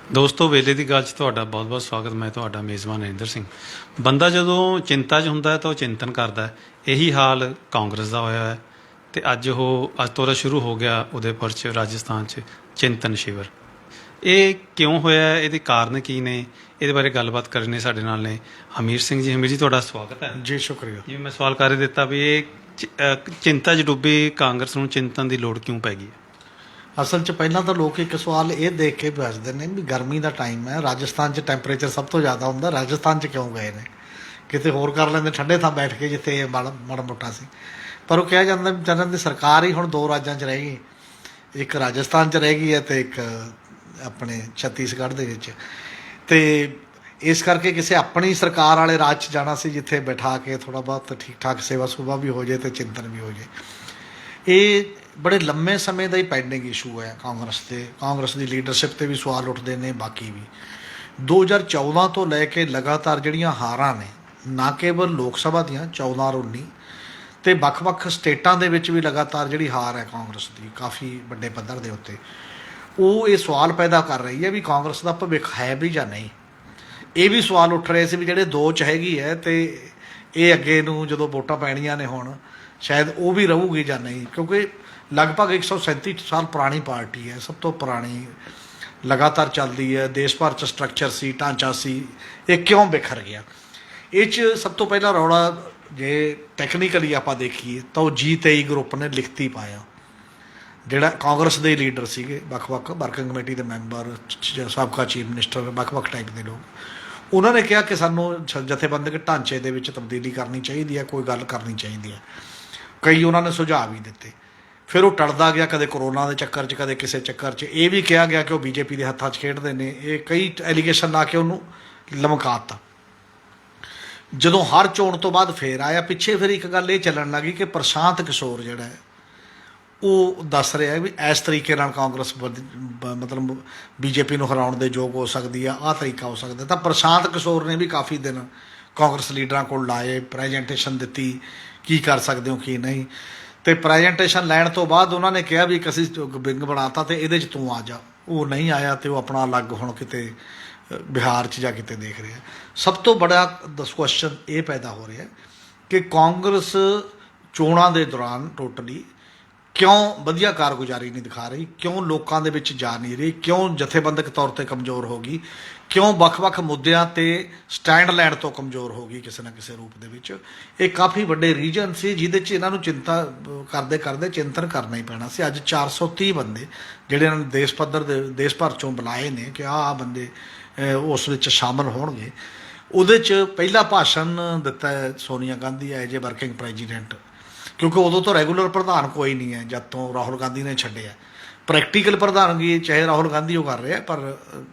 ਦੋਸਤੋ ਵੇਲੇ ਦੀ ਗੱਲ 'ਚ ਤੁਹਾਡਾ ਬਹੁਤ-ਬਹੁਤ ਸਵਾਗਤ। ਮੈਂ ਤੁਹਾਡਾ ਮੇਜ਼ਬਾਨ ਨਰਿੰਦਰ ਸਿੰਘ। ਬੰਦਾ ਜਦੋਂ ਚਿੰਤਾ 'ਚ ਹੁੰਦਾ ਹੈ ਤਾਂ ਉਹ ਚਿੰਤਨ ਕਰਦਾ ਹੈ। ਇਹੀ ਹਾਲ ਕਾਂਗਰਸ ਦਾ ਹੋਇਆ ਹੈ ਤੇ ਅੱਜ ਤੋਂ ਦਾ ਸ਼ੁਰੂ ਹੋ ਗਿਆ ਉਦੈਪੁਰ 'ਚ ਰਾਜਸਥਾਨ 'ਚ ਚਿੰਤਨ ਸ਼ਿਵਰ। ਇਹ ਕਿਉਂ ਹੋਇਆ ਹੈ, ਇਹਦੇ ਕਾਰਨ ਕੀ ਨੇ, ਇਹਦੇ ਬਾਰੇ ਗੱਲਬਾਤ ਕਰਨੀ ਸਾਡੇ ਨਾਲ ਨੇ ਹਮੀਰ ਸਿੰਘ ਜੀ। ਹਮੀਰ ਜੀ, ਤੁਹਾਡਾ ਸਵਾਗਤ ਹੈ ਜੀ। ਸ਼ੁਕਰੀਆ। ਜਿਵੇਂ ਮੈਂ ਸਵਾਲ ਕਰ ਹੀ ਦਿੱਤਾ ਵੀ ਇਹ ਚਿੰਤਾ 'ਚ ਡੁੱਬੀ ਕਾਂਗਰਸ ਨੂੰ ਚਿੰਤਨ ਦੀ ਲੋੜ ਕਿਉਂ ਪੈ ਗਈ ਹੈ? ਅਸਲ 'ਚ ਪਹਿਲਾਂ ਤਾਂ ਲੋਕ ਇੱਕ ਸਵਾਲ ਇਹ ਦੇਖ ਕੇ ਪੁੱਛਦੇ ਨੇ ਵੀ ਗਰਮੀ ਦਾ ਟਾਈਮ ਹੈ, ਰਾਜਸਥਾਨ 'ਚ ਟੈਂਪਰੇਚਰ ਸਭ ਤੋਂ ਜ਼ਿਆਦਾ ਹੁੰਦਾ, ਰਾਜਸਥਾਨ 'ਚ ਕਿਉਂ ਗਏ ਨੇ? ਕਿਤੇ ਹੋਰ ਕਰ ਲੈਂਦੇ ਠੰਡੇ ਥਾਂ ਬੈਠ ਕੇ ਜਿੱਥੇ ਇਹ ਮਾੜਾ ਮੋਟਾ ਸੀ। ਪਰ ਉਹ ਕਿਹਾ ਜਾਂਦਾ ਵੀ ਜਨਰਲ ਦੀ ਸਰਕਾਰ ਹੀ ਹੁਣ ਦੋ ਰਾਜਾਂ 'ਚ ਰਹਿ ਗਈ, ਇੱਕ ਰਾਜਸਥਾਨ 'ਚ ਰਹਿ ਗਈ ਹੈ ਅਤੇ ਇੱਕ ਆਪਣੇ ਛੱਤੀਸਗੜ੍ਹ ਦੇ ਵਿੱਚ। ਅਤੇ ਇਸ ਕਰਕੇ ਕਿਸੇ ਆਪਣੀ ਸਰਕਾਰ ਵਾਲੇ ਰਾਜ 'ਚ ਜਾਣਾ ਸੀ ਜਿੱਥੇ ਬਿਠਾ ਕੇ ਥੋੜ੍ਹਾ ਬਹੁਤ ਠੀਕ ਠਾਕ ਸੇਵਾ ਸੁਭਾ ਵੀ ਹੋ ਜਾਏ ਅਤੇ ਚਿੰਤਨ ਵੀ ਹੋ ਜਾਏ। ਇਹ ਬੜੇ ਲੰਮੇ ਸਮੇਂ ਦਾ ਹੀ ਪੈਂਡਿੰਗ ਇਸ਼ੂ ਹੈ ਕਾਂਗਰਸ 'ਤੇ। ਕਾਂਗਰਸ ਦੀ ਲੀਡਰਸ਼ਿਪ 'ਤੇ ਵੀ ਸਵਾਲ ਉੱਠਦੇ ਨੇ, ਬਾਕੀ ਵੀ 2014 ਤੋਂ ਲੈ ਕੇ ਲਗਾਤਾਰ ਜਿਹੜੀਆਂ ਹਾਰਾਂ ਨੇ, ਨਾ ਕੇਵਲ ਲੋਕ ਸਭਾ ਦੀਆਂ 14 ਔਰ 19 ਅਤੇ ਵੱਖ-ਵੱਖ ਸਟੇਟਾਂ ਦੇ ਵਿੱਚ ਵੀ ਲਗਾਤਾਰ ਜਿਹੜੀ ਹਾਰ ਹੈ ਕਾਂਗਰਸ ਦੀ ਕਾਫੀ ਵੱਡੇ ਪੱਧਰ ਦੇ ਉੱਤੇ, ਉਹ ਇਹ ਸਵਾਲ ਪੈਦਾ ਕਰ ਰਹੀ ਹੈ ਵੀ ਕਾਂਗਰਸ ਦਾ ਭਵਿੱਖ ਹੈ ਵੀ ਜਾਂ ਨਹੀਂ। ਇਹ ਵੀ ਸਵਾਲ ਉੱਠ ਰਹੇ ਸੀ ਵੀ ਜਿਹੜੇ 2 'ਚ ਹੈਗੀ ਹੈ ਅਤੇ ਇਹ ਅੱਗੇ ਨੂੰ ਜਦੋਂ ਵੋਟਾਂ ਪੈਣੀਆਂ ਨੇ ਹੁਣ ਸ਼ਾਇਦ ਉਹ ਵੀ ਰਹੂਗੀ ਜਾਂ ਨਹੀਂ, ਕਿਉਂਕਿ ਲਗਭਗ 137 ਸਾਲ ਪੁਰਾਣੀ ਪਾਰਟੀ ਹੈ, ਸਭ ਤੋਂ ਪੁਰਾਣੀ, ਲਗਾਤਾਰ ਚੱਲਦੀ ਹੈ, ਦੇਸ਼ ਭਰ 'ਚ ਸਟਰਕਚਰ ਸੀ, ਢਾਂਚਾ ਸੀ। ਇਹ ਕਿਉਂ ਬਿਖਰ ਗਿਆ? ਇਹ 'ਚ ਸਭ ਤੋਂ ਪਹਿਲਾਂ ਰੌਲਾ ਜੇ ਟੈਕਨੀਕਲੀ ਆਪਾਂ ਦੇਖੀਏ ਤਾਂ ਉਹ G23 ਗਰੁੱਪ ਨੇ ਲਿਖਤੀ ਪਾਇਆ। ਜਿਹੜਾ ਕਾਂਗਰਸ ਦੇ ਲੀਡਰ ਸੀਗੇ, ਵੱਖ-ਵੱਖ ਵਰਕਿੰਗ ਕਮੇਟੀ ਦੇ ਮੈਂਬਰ, ਸਾਬਕਾ ਚੀਫ ਮਿਨਿਸਟਰ, ਵੱਖ-ਵੱਖ ਟਾਈਪ ਦੇ ਲੋਕ, ਉਹਨਾਂ ਨੇ ਕਿਹਾ ਕਿ ਸਾਨੂੰ ਜਥੇਬੰਦਕ ਢਾਂਚੇ ਦੇ ਵਿੱਚ ਤਬਦੀਲੀ ਕਰਨੀ ਚਾਹੀਦੀ ਹੈ, ਕੋਈ ਗੱਲ ਕਰਨੀ ਚਾਹੀਦੀ ਹੈ। ਕਈ ਉਹਨਾਂ ਨੇ ਸੁਝਾਅ ਵੀ ਦਿੱਤੇ। ਫਿਰ ਉਹ ਟਲਦਾ ਗਿਆ, ਕਦੇ ਕਰੋਨਾ ਦੇ ਚੱਕਰ 'ਚ, ਕਦੇ ਕਿਸੇ ਚੱਕਰ 'ਚ। ਇਹ ਵੀ ਕਿਹਾ ਗਿਆ ਕਿ ਉਹ BJP ਦੇ ਹੱਥਾਂ 'ਚ ਖੇਡਦੇ ਨੇ। ਇਹ ਕਈ ਐਲੀਗੇਸ਼ਨ ਲਾ ਕੇ ਉਹਨੂੰ ਲਮਕਾ ਦਿੱਤਾ। ਜਦੋਂ ਹਰ ਚੋਣ ਤੋਂ ਬਾਅਦ ਫੇਰ ਆਇਆ ਪਿੱਛੇ, ਫਿਰ ਇੱਕ ਗੱਲ ਇਹ ਚੱਲਣ ਲੱਗੀ ਕਿ ਪ੍ਰਸ਼ਾਂਤ ਕਿਸ਼ੋਰ ਜਿਹੜਾ ਹੈ ਉਹ ਦੱਸ ਰਿਹਾ ਵੀ ਇਸ ਤਰੀਕੇ ਨਾਲ ਕਾਂਗਰਸ ਮਤਲਬ BJP ਨੂੰ ਹਰਾਉਣ ਦੇ ਯੋਗ ਹੋ ਸਕਦੀ ਆ, ਆਹ ਤਰੀਕਾ ਹੋ ਸਕਦਾ। ਤਾਂ ਪ੍ਰਸ਼ਾਂਤ ਕਿਸ਼ੋਰ ਨੇ ਵੀ ਕਾਫੀ ਦਿਨ ਕਾਂਗਰਸ ਲੀਡਰਾਂ ਕੋਲ ਲਾਏ, ਪ੍ਰੈਜੈਂਟੇਸ਼ਨ ਦਿੱਤੀ, ਕੀ ਕਰ ਸਕਦੇ ਹੋ ਕੀ ਨਹੀਂ। ਅਤੇ ਪ੍ਰੈਜੈਂਟੇਸ਼ਨ ਲੈਣ ਤੋਂ ਬਾਅਦ ਉਹਨਾਂ ਨੇ ਕਿਹਾ ਵੀ ਇੱਕ ਅਸੀਂ ਵਿੰਗ ਬਣਾਤਾ ਅਤੇ ਇਹਦੇ 'ਚ ਤੂੰ ਆ ਜਾ। ਉਹ ਨਹੀਂ ਆਇਆ ਅਤੇ ਉਹ ਆਪਣਾ ਅਲੱਗ ਹੁਣ ਕਿਤੇ ਬਿਹਾਰ 'ਚ ਜਾ ਕਿਤੇ ਦੇਖ ਰਿਹਾ। ਸਭ ਤੋਂ ਬੜਾ ਕੁਐਸਚਨ ਇਹ ਪੈਦਾ ਹੋ ਰਿਹਾ ਕਿ ਕਾਂਗਰਸ ਚੋਣਾਂ ਦੇ ਦੌਰਾਨ ਟੋਟਲੀ ਕਿਉਂ ਵਧੀਆ ਕਾਰਗੁਜ਼ਾਰੀ ਨਹੀਂ ਦਿਖਾ ਰਹੀ, ਕਿਉਂ ਲੋਕਾਂ ਦੇ ਵਿੱਚ ਜਾ ਨਹੀਂ ਰਹੀ, ਕਿਉਂ ਜਥੇਬੰਦਕ ਤੌਰ 'ਤੇ ਕਮਜ਼ੋਰ ਹੋ ਗਈ, ਕਿਉਂ ਵੱਖ-ਵੱਖ ਮੁੱਦਿਆਂ 'ਤੇ ਸਟੈਂਡ ਲੈਣ ਤੋਂ ਕਮਜ਼ੋਰ ਹੋ ਗਈ ਕਿਸੇ ਨਾ ਕਿਸੇ ਰੂਪ ਦੇ ਵਿੱਚ। ਇਹ ਕਾਫੀ ਵੱਡੇ ਰੀਜਨ ਸੀ ਜਿਹਦੇ 'ਚ ਇਹਨਾਂ ਨੂੰ ਚਿੰਤਾ ਕਰਦੇ ਕਰਦੇ ਚਿੰਤਨ ਕਰਨਾ ਹੀ ਪੈਣਾ ਸੀ। ਅੱਜ 430 ਬੰਦੇ ਜਿਹੜੇ ਇਹਨਾਂ ਨੇ ਦੇਸ਼ ਪੱਧਰ ਦੇ ਦੇਸ਼ ਭਰ 'ਚੋਂ ਬੁਲਾਏ ਨੇ ਕਿ ਆਹ ਬੰਦੇ ਉਸ ਵਿੱਚ ਸ਼ਾਮਲ ਹੋਣਗੇ। ਉਹਦੇ 'ਚ ਪਹਿਲਾ ਭਾਸ਼ਣ ਦਿੱਤਾ ਹੈ Sonia Gandhi as a working president, ਕਿਉਂਕਿ ਉਦੋਂ ਤੋਂ ਰੈਗੂਲਰ ਪ੍ਰਧਾਨ ਕੋਈ ਨਹੀਂ ਹੈ ਜਦ ਤੋਂ ਰਾਹੁਲ ਗਾਂਧੀ ਨੇ ਛੱਡਿਆ। ਪ੍ਰੈਕਟੀਕਲ ਪ੍ਰਧਾਨਗੀ ਚਾਹੇ ਰਾਹੁਲ ਗਾਂਧੀ ਉਹ ਕਰ ਰਿਹਾ, ਪਰ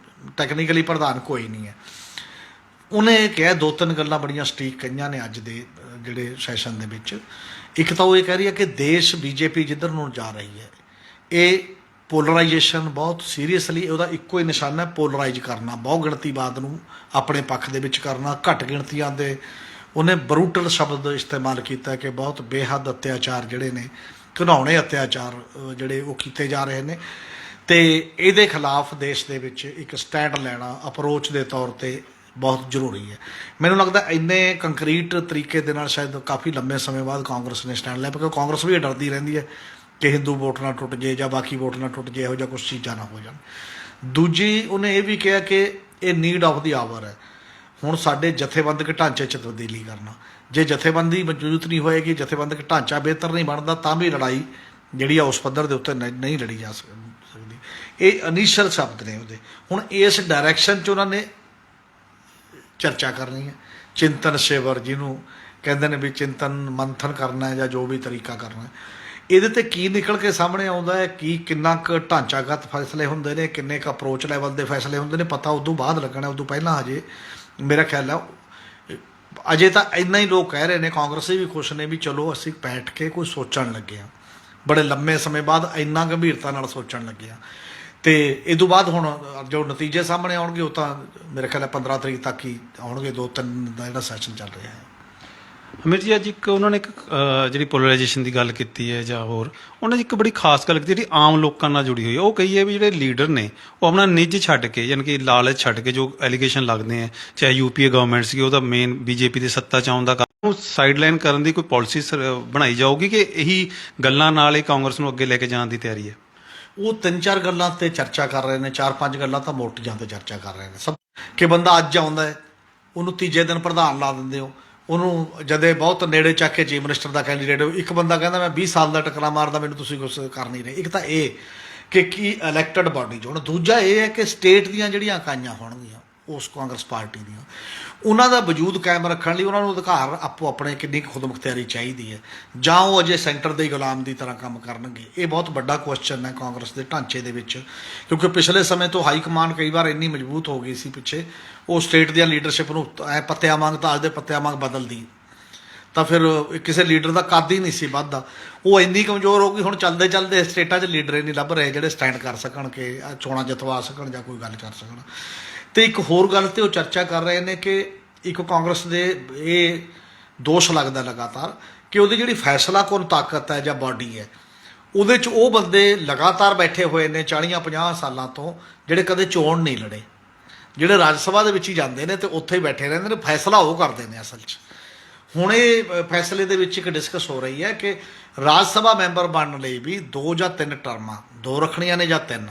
ਟੈਕਨੀਕਲੀ ਪ੍ਰਧਾਨ ਕੋਈ ਨਹੀਂ ਹੈ। ਉਹਨੇ ਕਿਹਾ 2-3 ਗੱਲਾਂ ਬੜੀਆਂ ਸਟੀਕ ਕਹੀਆਂ ਨੇ ਅੱਜ ਦੇ ਜਿਹੜੇ ਸੈਸ਼ਨ ਦੇ ਵਿੱਚ। ਇੱਕ ਤਾਂ ਉਹ ਇਹ ਕਹਿ ਰਹੀ ਹੈ ਕਿ ਦੇਸ਼ BJP ਜਿੱਧਰ ਨੂੰ ਜਾ ਰਹੀ ਹੈ, ਇਹ ਪੋਲਰਾਈਜੇਸ਼ਨ ਬਹੁਤ ਸੀਰੀਅਸਲੀ, ਉਹਦਾ ਇੱਕੋ ਹੀ ਨਿਸ਼ਾਨਾ ਹੈ ਪੋਲਰਾਈਜ਼ ਕਰਨਾ, ਬਹੁ ਗਿਣਤੀਵਾਦ ਨੂੰ ਆਪਣੇ ਪੱਖ ਦੇ ਵਿੱਚ ਕਰਨਾ। ਘੱਟ ਗਿਣਤੀਆਂ ਦੇ ਉਹਨੇ ਬਰੂਟਲ ਸ਼ਬਦ ਇਸਤੇਮਾਲ ਕੀਤਾ ਕਿ ਬਹੁਤ ਬੇਹੱਦ ਅਤਿਆਚਾਰ ਜਿਹੜੇ ਨੇ, ਘਿਨਾਉਣੇ ਅਤਿਆਚਾਰ ਜਿਹੜੇ ਉਹ ਕੀਤੇ ਜਾ ਰਹੇ ਨੇ, ਅਤੇ ਇਹਦੇ ਖਿਲਾਫ ਦੇਸ਼ ਦੇ ਵਿੱਚ ਇੱਕ ਸਟੈਂਡ ਲੈਣਾ ਅਪਰੋਚ ਦੇ ਤੌਰ 'ਤੇ ਬਹੁਤ ਜ਼ਰੂਰੀ ਹੈ। ਮੈਨੂੰ ਲੱਗਦਾ ਇੰਨੇ ਕੰਕਰੀਟ ਤਰੀਕੇ ਦੇ ਨਾਲ ਸ਼ਾਇਦ ਕਾਫੀ ਲੰਬੇ ਸਮੇਂ ਬਾਅਦ ਕਾਂਗਰਸ ਨੇ ਸਟੈਂਡ ਲਿਆ, ਕਿਉਂਕਿ ਕਾਂਗਰਸ ਵੀ ਡਰਦੀ ਰਹਿੰਦੀ ਹੈ ਕਿ ਹਿੰਦੂ ਵੋਟ ਨਾ ਟੁੱਟ ਜੇ ਜਾਂ ਬਾਕੀ ਵੋਟ ਨਾ ਟੁੱਟ ਜੇ, ਇਹੋ ਜਿਹਾ ਕੁਛ ਚੀਜ਼ਾਂ ਨਾ ਹੋ ਜਾਣ। ਦੂਜੀ ਉਹਨੇ ਇਹ ਵੀ ਕਿਹਾ ਕਿ ਇਹ ਨੀਡ ਆਫ ਦੀ ਆਵਰ ਹੈ ਹੁਣ ਸਾਡੇ ਜਥੇਬੰਦਕ ਢਾਂਚੇ 'ਚ ਤਬਦੀਲੀ ਕਰਨਾ। ਜੇ ਜਥੇਬੰਦੀ ਮਜ਼ਬੂਤ ਨਹੀਂ ਹੋਏਗੀ, ਜਥੇਬੰਦਕ ਢਾਂਚਾ ਬਿਹਤਰ ਨਹੀਂ ਬਣਦਾ, ਤਾਂ ਵੀ ਲੜਾਈ ਜਿਹੜੀ ਆ ਉਸ ਪੱਧਰ ਦੇ ਉੱਤੇ ਨਹੀਂ ਲੜੀ ਜਾ ਸਕਦੀ। ਇਹ ਇਨੀਸ਼ੀਅਲ ਸ਼ਬਦ ਨੇ ਉਹਦੇ। ਹੁਣ ਇਸ ਡਾਇਰੈਕਸ਼ਨ 'ਚ ਉਹਨਾਂ ਨੇ ਚਰਚਾ ਕਰਨੀ ਹੈ। ਚਿੰਤਨ ਸ਼ਿਵਰ ਜਿਹਨੂੰ ਕਹਿੰਦੇ ਨੇ ਵੀ ਚਿੰਤਨ ਮੰਥਨ ਕਰਨਾ ਹੈ ਜਾਂ ਜੋ ਵੀ ਤਰੀਕਾ ਕਰਨਾ ਹੈ, ਇਹਦੇ 'ਤੇ ਕੀ ਨਿਕਲ ਕੇ ਸਾਹਮਣੇ ਆਉਂਦਾ ਹੈ, ਕਿੰਨਾ ਕੁ ਢਾਂਚਾਗਤ ਫੈਸਲੇ ਹੁੰਦੇ ਨੇ, ਕਿੰਨੇ ਕੁ ਅਪਰੋਚ ਲੈਵਲ ਦੇ ਫੈਸਲੇ ਹੁੰਦੇ ਨੇ, ਪਤਾ ਉਦੋਂ ਬਾਅਦ ਲੱਗਣਾ। ਉਦੋਂ ਪਹਿਲਾਂ ਹਜੇ ਮੇਰਾ ਖਿਆਲ ਆ ਅਜੇ ਤਾਂ ਇੰਨਾ ਹੀ ਲੋਕ ਕਹਿ ਰਹੇ ਨੇ, ਕਾਂਗਰਸੀ ਵੀ ਖੁਸ਼ ਨੇ ਵੀ ਚਲੋ ਅਸੀਂ ਬੈਠ ਕੇ ਕੋਈ ਸੋਚਣ ਲੱਗੇ ਹਾਂ, ਬੜੇ ਲੰਮੇ ਸਮੇਂ ਬਾਅਦ ਇੰਨਾ ਗੰਭੀਰਤਾ ਨਾਲ ਸੋਚਣ ਲੱਗੇ ਹਾਂ। ਅਤੇ ਇਹ ਤੋਂ ਬਾਅਦ ਹੁਣ ਜੋ ਨਤੀਜੇ ਸਾਹਮਣੇ ਆਉਣਗੇ ਉਹ ਤਾਂ ਮੇਰੇ ਖਿਆਲ 15 ਤਰੀਕ ਤੱਕ ਹੀ ਆਉਣਗੇ। 2-3 ਦਾ ਜਿਹੜਾ ਸੈਸ਼ਨ ਚੱਲ ਰਿਹਾ ਹੈ। ਅਮਿਤ ਜੀ ਅੱਜ ਇੱਕ ਉਹਨਾਂ ਨੇ ਇੱਕ ਜਿਹੜੀ ਪੋਲਰਾਈਜੇਸ਼ਨ ਦੀ ਗੱਲ ਕੀਤੀ ਹੈ ਜਾਂ ਹੋਰ ਉਹਨਾਂ ਨੇ ਇੱਕ ਬੜੀ ਖਾਸ ਗੱਲ ਕੀਤੀ ਜਿਹੜੀ ਆਮ ਲੋਕਾਂ ਨਾਲ ਜੁੜੀ ਹੋਈ ਹੈ। ਉਹ ਕਹੀ ਹੈ ਵੀ ਜਿਹੜੇ ਲੀਡਰ ਨੇ ਉਹ ਆਪਣਾ ਨਿੱਜ ਛੱਡ ਕੇ ਯਾਨੀ ਕਿ ਲਾਲਚ ਛੱਡ ਕੇ ਜੋ ਐਲੀਗੇਸ਼ਨ ਲੱਗਦੇ ਆ ਚਾਹੇ ਯੂਪੀਏ ਗਵਰਨਮੈਂਟ ਸੀ ਉਹਦਾ ਮੇਨ ਬੀਜੇਪੀ ਦੇ ਸੱਤਾ 'ਚ ਆਉਣ ਦਾ ਕਾਰਨ ਉਹ ਸਾਈਡਲਾਈਨ ਕਰਨ ਦੀ ਕੋਈ ਪਾਲਿਸੀ ਬਣਾਈ ਜਾਊਗੀ ਕਿ ਇਹੀ ਗੱਲਾਂ ਨਾਲ ਹੀ ਕਾਂਗਰਸ ਨੂੰ ਅੱਗੇ ਲੈ ਕੇ ਜਾਣ ਦੀ ਤਿਆਰੀ ਹੈ। ਉਹ ਤਿੰਨ ਚਾਰ ਗੱਲਾਂ ਤੇ ਚਰਚਾ ਕਰ ਰਹੇ ਨੇ, ਚਾਰ ਪੰਜ ਗੱਲਾਂ ਤਾਂ ਮੋਟੀਆਂ ਤੇ ਚਰਚਾ ਕਰ ਰਹੇ ਨੇ। ਸਭ ਕਿ ਬੰਦਾ ਅੱਜ ਆਉਂਦਾ ਹੈ ਉਹਨੂੰ ਤੀਜੇ ਦਿਨ ਪ੍ਰਧਾਨ ਲਾ ਦਿੰਦੇ ਹੋ, ਉਹਨੂੰ ਜਦੇ ਬਹੁਤ ਨੇੜੇ ਚੱਕ ਕੇ ਚੀਫ ਮਿਨਿਸਟਰ ਦਾ ਕੈਂਡੀਡੇਟ। ਇੱਕ ਬੰਦਾ ਕਹਿੰਦਾ ਮੈਂ 20 ਸਾਲ ਦਾ ਟਕਰਾ ਮਾਰਦਾ, ਮੈਨੂੰ ਤੁਸੀਂ ਕੁਛ ਕਰ ਨਹੀਂ ਰਹੇ। ਇੱਕ ਤਾਂ ਇਹ ਕਿ ਕੀ ਇਲੈਕਟਡ ਬਾਡੀ 'ਚ ਹੁਣ, ਦੂਜਾ ਇਹ ਹੈ ਕਿ ਸਟੇਟ ਦੀਆਂ ਜਿਹੜੀਆਂ ਇਕਾਈਆਂ ਹੋਣਗੀਆਂ ਉਸ ਕਾਂਗਰਸ ਪਾਰਟੀ ਦੀਆਂ, ਉਹਨਾਂ ਦਾ ਵਜੂਦ ਕਾਇਮ ਰੱਖਣ ਲਈ ਉਹਨਾਂ ਨੂੰ ਅਧਿਕਾਰ ਆਪੋ ਆਪਣੇ ਕਿੰਨੀ ਕੁ ਖੁਦਮੁਖਤਿਆਰੀ ਚਾਹੀਦੀ ਹੈ, ਜਾਂ ਉਹ ਅਜੇ ਸੈਂਟਰ ਦੇ ਗੁਲਾਮ ਦੀ ਤਰ੍ਹਾਂ ਕੰਮ ਕਰਨਗੇ। ਇਹ ਬਹੁਤ ਵੱਡਾ ਕੁਐਸਚਨ ਹੈ ਕਾਂਗਰਸ ਦੇ ਢਾਂਚੇ ਦੇ ਵਿੱਚ, ਕਿਉਂਕਿ ਪਿਛਲੇ ਸਮੇਂ ਤੋਂ ਹਾਈ ਕਮਾਂਡ ਕਈ ਵਾਰ ਇੰਨੀ ਮਜ਼ਬੂਤ ਹੋ ਗਈ ਸੀ ਪਿੱਛੇ, ਉਹ ਸਟੇਟ ਦੀਆਂ ਲੀਡਰਸ਼ਿਪ ਨੂੰ ਐ ਪੱਤਿਆਂ ਵਾਂਗ ਤਾਂ ਅੱਜ ਦੇ ਪੱਤਿਆਂ ਵਾਂਗ ਬਦਲਦੀ, ਤਾਂ ਫਿਰ ਕਿਸੇ ਲੀਡਰ ਦਾ ਕੱਦ ਹੀ ਨਹੀਂ ਸੀ ਵੱਧਦਾ। ਉਹ ਇੰਨੀ ਕਮਜ਼ੋਰ ਹੋ ਗਈ ਹੁਣ ਚੱਲਦੇ ਚੱਲਦੇ ਸਟੇਟਾਂ 'ਚ ਲੀਡਰ ਹੀ ਨਹੀਂ ਲੱਭ ਰਹੇ ਜਿਹੜੇ ਸਟੈਂਡ ਕਰ ਸਕਣ ਕਿ ਚੋਣਾਂ ਜਿੱਤਵਾ ਸਕਣ ਜਾਂ ਕੋਈ ਗੱਲ ਕਰ ਸਕਣ। ਤੇ ਇੱਕ ਹੋਰ ਗੱਲ ਤੇ ਉਹ ਚਰਚਾ ਕਰ ਰਹੇ ਨੇ ਕਿ ਇੱਕ ਕਾਂਗਰਸ ਦੇ ਇਹ ਦੋਸ਼ ਲੱਗਦਾ ਲਗਾਤਾਰ ਕਿ ਉਹਦੀ ਜਿਹੜੀ ਫੈਸਲਾ ਕੁਨ ਤਾਕਤ ਹੈ ਜਾਂ ਬਾਡੀ ਹੈ, ਉਹਦੇ 'ਚ ਉਹ ਬੰਦੇ ਲਗਾਤਾਰ ਬੈਠੇ ਹੋਏ ਨੇ 40-50 ਸਾਲਾਂ ਤੋਂ ਜਿਹੜੇ ਕਦੇ ਚੋਣ ਨਹੀਂ ਲੜੇ, ਜਿਹੜੇ ਰਾਜ ਸਭਾ ਦੇ ਵਿੱਚ ਹੀ ਜਾਂਦੇ ਨੇ ਤੇ ਉੱਥੇ ਹੀ ਬੈਠੇ ਰਹਿੰਦੇ ਨੇ, ਫੈਸਲਾ ਉਹ ਕਰਦੇ ਨੇ ਅਸਲ 'ਚ। ਹੁਣ ਇਹ ਫੈਸਲੇ ਦੇ ਵਿੱਚ ਇੱਕ ਡਿਸਕਸ ਹੋ ਰਹੀ ਹੈ ਕਿ ਰਾਜ ਸਭਾ ਮੈਂਬਰ ਬਣਨ ਲਈ ਵੀ 2 ਜਾਂ 3 ਟਰਮਾਂ, 2 ਰੱਖਣੀਆਂ ਨੇ ਜਾਂ 3,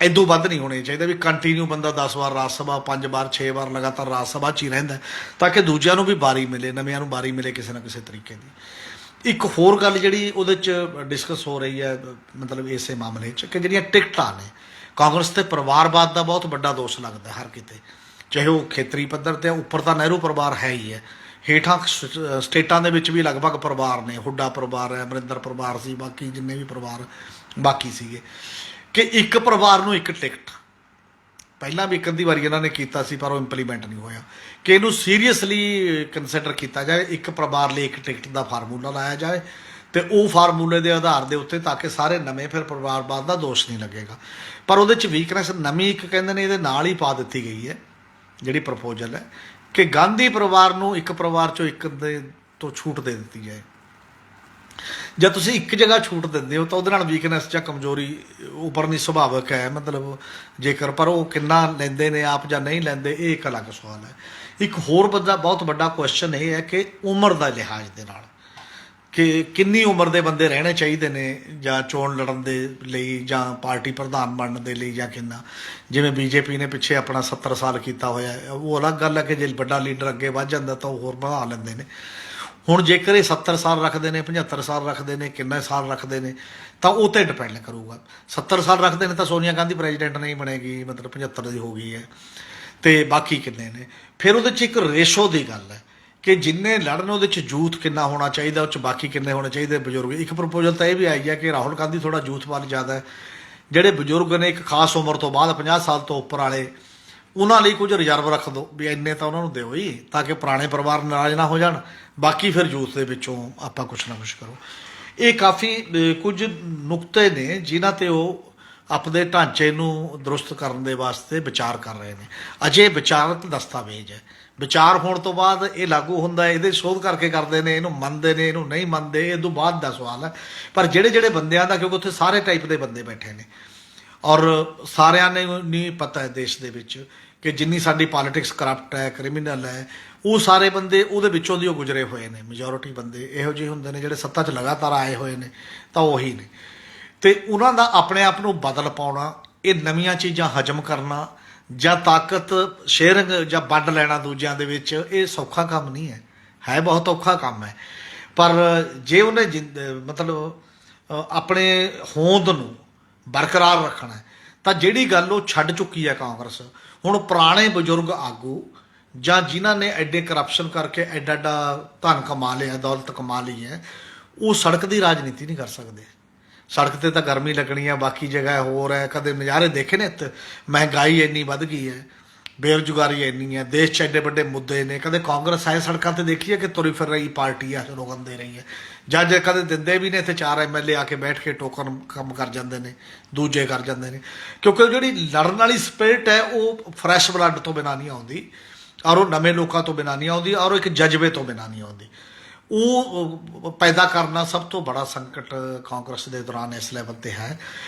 ਇਦੋਂ ਵੱਧ ਨਹੀਂ ਹੋਣੀ ਚਾਹੀਦਾ ਵੀ ਕੰਟੀਨਿਊ ਬੰਦਾ 10 ਵਾਰ ਰਾਜ ਸਭਾ, 5 ਵਾਰ 6 ਵਾਰ ਲਗਾਤਾਰ ਰਾਜ ਸਭਾ 'ਚ ਹੀ ਰਹਿੰਦਾ, ਤਾਂ ਕਿ ਦੂਜਿਆਂ ਨੂੰ ਵੀ ਵਾਰੀ ਮਿਲੇ, ਨਵਿਆਂ ਨੂੰ ਵਾਰੀ ਮਿਲੇ ਕਿਸੇ ਨਾ ਕਿਸੇ ਤਰੀਕੇ ਦੀ। ਇੱਕ ਹੋਰ ਗੱਲ ਜਿਹੜੀ ਉਹਦੇ 'ਚ ਡਿਸਕਸ ਹੋ ਰਹੀ ਹੈ ਮਤਲਬ ਇਸੇ ਮਾਮਲੇ 'ਚ ਕਿ ਜਿਹੜੀਆਂ ਟਿਕਟਾਂ ਨੇ, ਕਾਂਗਰਸ ਤੇ ਪਰਿਵਾਰਵਾਦ ਦਾ ਬਹੁਤ ਵੱਡਾ ਦੋਸ਼ ਲੱਗਦਾ ਹਰ ਕਿਤੇ, ਚਾਹੇ ਉਹ ਖੇਤਰੀ ਪੱਧਰ 'ਤੇ, ਉੱਪਰ ਤਾਂ ਨਹਿਰੂ ਪਰਿਵਾਰ ਹੈ ਹੀ ਹੈ, ਹੇਠਾਂ ਸਟੇਟਾਂ ਦੇ ਵਿੱਚ ਵੀ ਲਗਭਗ ਪਰਿਵਾਰ ਨੇ, ਹੁੱਡਾ ਪਰਿਵਾਰ ਹੈ, ਅਮਰਿੰਦਰ ਪਰਿਵਾਰ ਸੀ, ਬਾਕੀ ਜਿੰਨੇ ਵੀ ਪਰਿਵਾਰ ਬਾਕੀ ਸੀਗੇ, ਕਿ ਇੱਕ ਪਰਿਵਾਰ ਨੂੰ ਇੱਕ ਟਿਕਟ। ਪਹਿਲਾਂ ਵੀ ਇੱਕ ਅੱਧੀ ਵਾਰੀ ਇਹਨਾਂ ਨੇ ਕੀਤਾ ਸੀ ਪਰ ਉਹ ਇੰਪਲੀਮੈਂਟ ਨਹੀਂ ਹੋਇਆ, ਕਿ ਇਹਨੂੰ ਸੀਰੀਅਸਲੀ ਕੰਸੀਡਰ ਕੀਤਾ ਜਾਏ, ਇੱਕ ਪਰਿਵਾਰ ਲਈ ਇੱਕ ਟਿਕਟ ਦਾ ਫਾਰਮੂਲਾ ਲਾਇਆ ਜਾਏ ਤੇ ਉਹ ਫਾਰਮੂਲੇ ਦੇ ਆਧਾਰ ਦੇ ਉੱਤੇ, ਤਾਂ ਕਿ ਸਾਰੇ ਨਵੇਂ ਫਿਰ ਪਰਿਵਾਰਵਾਦ ਦਾ ਦੋਸ਼ ਨਹੀਂ ਲੱਗੇਗਾ। ਪਰ ਉਹਦੇ 'ਚ ਵੀਕਨੈਸ ਨਵੀਂ ਇੱਕ ਕਹਿੰਦੇ ਨੇ ਇਹਦੇ ਨਾਲ ਹੀ ਪਾ ਦਿੱਤੀ ਗਈ ਹੈ ਜਿਹੜੀ ਪ੍ਰਪੋਜ਼ਲ ਹੈ ਕਿ ਗਾਂਧੀ ਪਰਿਵਾਰ ਨੂੰ ਇੱਕ ਪਰਿਵਾਰ 'ਚੋਂ ਇੱਕ ਦੇ ਤੋਂ ਛੂਟ ਦੇ ਦਿੱਤੀ ਜਾਏ। ਜਦ ਤੁਸੀਂ ਇੱਕ ਜਗ੍ਹਾ ਛੂਟ ਦਿੰਦੇ ਹੋ ਤਾਂ ਉਹਦੇ ਨਾਲ ਵੀਕਨੈਸ ਜਾਂ ਕਮਜ਼ੋਰੀ ਉੱਪਰਨੀ ਸੁਭਾਵਿਕ ਹੈ, ਮਤਲਬ ਜੇਕਰ, ਪਰ ਉਹ ਕਿੰਨਾ ਲੈਂਦੇ ਨੇ ਆਪ ਜਾਂ ਨਹੀਂ ਲੈਂਦੇ ਇਹ ਇੱਕ ਅਲੱਗ ਸਵਾਲ ਹੈ। ਇੱਕ ਹੋਰ ਬਹੁਤ ਵੱਡਾ ਕੁਐਸਚਨ ਇਹ ਹੈ ਕਿ ਉਮਰ ਦਾ ਲਿਹਾਜ਼ ਦੇ ਨਾਲ, ਕਿ ਕਿੰਨੀ ਉਮਰ ਦੇ ਬੰਦੇ ਰਹਿਣੇ ਚਾਹੀਦੇ ਨੇ ਜਾਂ ਚੋਣ ਲੜਨ ਦੇ ਲਈ ਜਾਂ ਪਾਰਟੀ ਪ੍ਰਧਾਨ ਬਣਨ ਦੇ ਲਈ, ਜਾਂ ਕਿੰਨਾ, ਜਿਵੇਂ ਬੀਜੇਪੀ ਨੇ ਪਿੱਛੇ ਆਪਣਾ 70 ਸਾਲ ਕੀਤਾ ਹੋਇਆ, ਉਹ ਅਲੱਗ ਗੱਲ ਹੈ ਕਿ ਜੇ ਵੱਡਾ ਲੀਡਰ ਅੱਗੇ ਵੱਧ ਜਾਂਦਾ ਤਾਂ ਉਹ ਹੋਰ ਵਧਾ ਲੈਂਦੇ ਨੇ। ਹੁਣ ਜੇਕਰ ਇਹ 70 ਸਾਲ ਰੱਖਦੇ ਨੇ, 75 ਸਾਲ ਰੱਖਦੇ ਨੇ, ਕਿੰਨੇ ਸਾਲ ਰੱਖਦੇ ਨੇ, ਤਾਂ ਉਹ 'ਤੇ ਡਿਪੈਂਡ ਕਰੂਗਾ। 70 ਸਾਲ ਰੱਖਦੇ ਨੇ ਤਾਂ ਸੋਨੀਆ ਗਾਂਧੀ ਪ੍ਰੈਜ਼ੀਡੈਂਟ ਨਹੀਂ ਬਣੇਗੀ, ਮਤਲਬ 75 ਦੀ ਹੋ ਗਈ ਹੈ, ਤੇ ਬਾਕੀ ਕਿੰਨੇ ਨੇ। ਫਿਰ ਉਹਦੇ 'ਚ ਇੱਕ ਰੇਸ਼ੋ ਦੀ ਗੱਲ ਹੈ ਕਿ ਜਿੰਨੇ ਲੜਨ ਉਹਦੇ 'ਚ ਯੂਥ ਕਿੰਨਾ ਹੋਣਾ ਚਾਹੀਦਾ, ਉਹ 'ਚ ਬਾਕੀ ਕਿੰਨੇ ਹੋਣੇ ਚਾਹੀਦੇ ਬਜ਼ੁਰਗ। ਇੱਕ ਪ੍ਰਪੋਜ਼ਲ ਤਾਂ ਇਹ ਵੀ ਆਈ ਹੈ ਕਿ ਰਾਹੁਲ ਗਾਂਧੀ ਥੋੜ੍ਹਾ ਯੂਥ ਵੱਲ ਜ਼ਿਆਦਾ ਹੈ, ਜਿਹੜੇ ਬਜ਼ੁਰਗ ਨੇ ਇੱਕ ਖਾਸ ਉਮਰ ਤੋਂ ਬਾਅਦ 50 ਸਾਲ ਤੋਂ ਉੱਪਰ ਵਾਲੇ, ਉਹਨਾਂ ਲਈ ਕੁਝ ਰਿਜ਼ਰਵ ਰੱਖ ਦਿਓ ਵੀ ਇੰਨੇ ਤਾਂ ਉਹਨਾਂ ਨੂੰ ਦਿਓ ਹੀ, ਤਾਂ ਕਿ ਪੁਰਾਣੇ ਪਰਿਵਾਰ ਨਾਰਾਜ਼ ਨਾ ਹੋ ਜਾਣ, ਬਾਕੀ ਫਿਰ ਯੂਥ ਦੇ ਵਿੱਚੋਂ ਆਪਾਂ ਕੁਛ ਨਾ ਕੁਛ ਕਰੋ। ਇਹ ਕਾਫੀ ਕੁਝ ਨੁਕਤੇ ਨੇ ਜਿਨ੍ਹਾਂ 'ਤੇ ਉਹ ਆਪਣੇ ਢਾਂਚੇ ਨੂੰ ਦਰੁਸਤ ਕਰਨ ਦੇ ਵਾਸਤੇ ਵਿਚਾਰ ਕਰ ਰਹੇ ਨੇ। ਅਜੇ ਵਿਚਾਰਤ ਦਸਤਾਵੇਜ਼ ਹੈ, ਵਿਚਾਰ ਹੋਣ ਤੋਂ ਬਾਅਦ ਇਹ ਲਾਗੂ ਹੁੰਦਾ ਹੈ, ਇਹਦੇ ਸ਼ੋਧ ਕਰਕੇ ਕਰਦੇ ਨੇ, ਇਹਨੂੰ ਮੰਨਦੇ ਨੇ, ਇਹਨੂੰ ਨਹੀਂ ਮੰਨਦੇ, ਇਹ ਤੋਂ ਬਾਅਦ ਦਾ ਸਵਾਲ ਹੈ। ਪਰ ਜਿਹੜੇ ਬੰਦਿਆਂ ਦਾ, ਕਿਉਂਕਿ ਉੱਥੇ ਸਾਰੇ ਟਾਈਪ ਦੇ ਬੰਦੇ ਬੈਠੇ ਨੇ ਔਰ ਸਾਰਿਆਂ ਨੇ ਨਹੀਂ ਪਤਾ ਹੈ ਦੇਸ਼ ਦੇ ਵਿੱਚ ਕਿ ਜਿੰਨੀ ਸਾਡੀ ਪੋਲੀਟਿਕਸ ਕਰਪਟ ਹੈ, ਕ੍ਰਿਮੀਨਲ ਹੈ, ਉਹ ਸਾਰੇ ਬੰਦੇ ਉਹਦੇ ਵਿੱਚੋਂ ਦੀ ਉਹ ਗੁਜ਼ਰੇ ਹੋਏ ਨੇ। ਮੈਜੋਰਿਟੀ ਬੰਦੇ ਇਹੋ ਜਿਹੇ ਹੁੰਦੇ ਨੇ ਜਿਹੜੇ ਸੱਤਾ 'ਚ ਲਗਾਤਾਰ ਆਏ ਹੋਏ ਨੇ, ਤਾਂ ਉਹੀ ਨੇ, ਤੇ ਉਹਨਾਂ ਦਾ ਆਪਣੇ ਆਪ ਨੂੰ ਬਦਲ ਪਾਉਣਾ, ਇਹ ਨਵੀਆਂ ਚੀਜ਼ਾਂ ਹਜਮ ਕਰਨਾ ਜਾਂ ਤਾਕਤ ਸ਼ੇਅਰਿੰਗ ਜਾਂ ਵੰਡ ਲੈਣਾ ਦੂਜਿਆਂ ਦੇ ਵਿੱਚ, ਇਹ ਸੌਖਾ ਕੰਮ ਨਹੀਂ ਹੈ, ਹੈ ਬਹੁਤ ਔਖਾ ਕੰਮ ਹੈ। ਪਰ ਜੇ ਉਹਨੇ ਮਤਲਬ ਆਪਣੇ ਹੋਂਦ ਨੂੰ ਬਰਕਰਾਰ ਰੱਖਣਾ ਤਾਂ ਜਿਹੜੀ ਗੱਲ ਉਹ ਛੱਡ ਚੁੱਕੀ ਹੈ ਕਾਂਗਰਸ। ਹੁਣ ਪੁਰਾਣੇ ਬਜ਼ੁਰਗ ਆਗੂ ਜਾਂ ਜਿਨ੍ਹਾਂ ਨੇ ਐਡੇ ਕਰਪਸ਼ਨ ਕਰਕੇ ਐਡਾ ਧਨ ਕਮਾ ਲਿਆ, ਦੌਲਤ ਕਮਾ ਲਈ ਹੈ, ਉਹ ਸੜਕ ਦੀ ਰਾਜਨੀਤੀ ਨਹੀਂ ਕਰ ਸਕਦੇ। ਸੜਕ 'ਤੇ ਤਾਂ ਗਰਮੀ ਲੱਗਣੀ ਹੈ, ਬਾਕੀ ਜਗ੍ਹਾ ਹੋਰ ਹੈ, ਕਦੇ ਨਜ਼ਾਰੇ ਦੇਖੇ ਨੇ, ਮਹਿੰਗਾਈ ਇੰਨੀ ਵੱਧ ਗਈ ਹੈ, ਬੇਰੁਜ਼ਗਾਰੀ ਇੰਨੀ ਹੈ, ਦੇਸ਼ 'ਚ ਐਡੇ ਵੱਡੇ ਮੁੱਦੇ ਨੇ, ਕਦੇ ਕਾਂਗਰਸ ਆਏ ਸੜਕਾਂ 'ਤੇ ਦੇਖੀਏ ਕਿ ਤੁਰੀ ਫਿਰ ਰਹੀ ਪਾਰਟੀ ਆ, ਸਲੋਗਨ ਦੇ ਰਹੀ ਹੈ, ਜਾਂ ਜੇ ਕਦੇ ਦਿੰਦੇ ਵੀ ਨੇ ਇੱਥੇ 4 MLA ਆ ਕੇ ਬੈਠ ਕੇ ਟੋਕਨ ਕੰਮ ਕਰ ਜਾਂਦੇ ਨੇ, ਦੂਜੇ ਕਰ ਜਾਂਦੇ ਨੇ, ਕਿਉਂਕਿ ਜਿਹੜੀ ਲੜਨ ਵਾਲੀ ਸਪਿਰਿਟ ਹੈ ਉਹ ਫਰੈਸ਼ ਬਲੱਡ ਤੋਂ ਬਿਨਾਂ ਨਹੀਂ ਆਉਂਦੀ, ਔਰ ਉਹ ਨਵੇਂ ਲੋਕਾਂ ਤੋਂ ਬਿਨਾਂ ਨਹੀਂ ਆਉਂਦੀ, ਔਰ ਇੱਕ ਜਜ਼ਬੇ ਤੋਂ ਬਿਨਾਂ ਨਹੀਂ ਆਉਂਦੀ। ਉਹ ਪੈਦਾ ਕਰਨਾ ਸਭ ਤੋਂ ਬੜਾ ਸੰਕਟ ਕਾਂਗਰਸ ਦੇ ਦੌਰਾਨ ਇਸ ਲੈਵਲ ਤੇ ਹੈ।